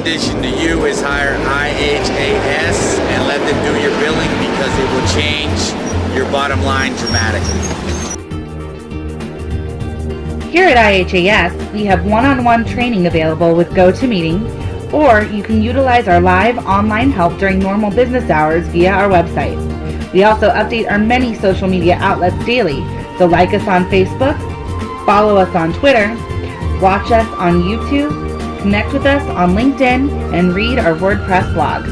recommendation to you is hire IHAS and let them do your billing, because it will change your bottom line dramatically. Here at IHAS, we have one-on-one training available with GoToMeeting, or you can utilize our live online help during normal business hours via our website. We also update our many social media outlets daily, so like us on Facebook, follow us on Twitter, watch us on YouTube, connect with us on LinkedIn, and read our WordPress blog.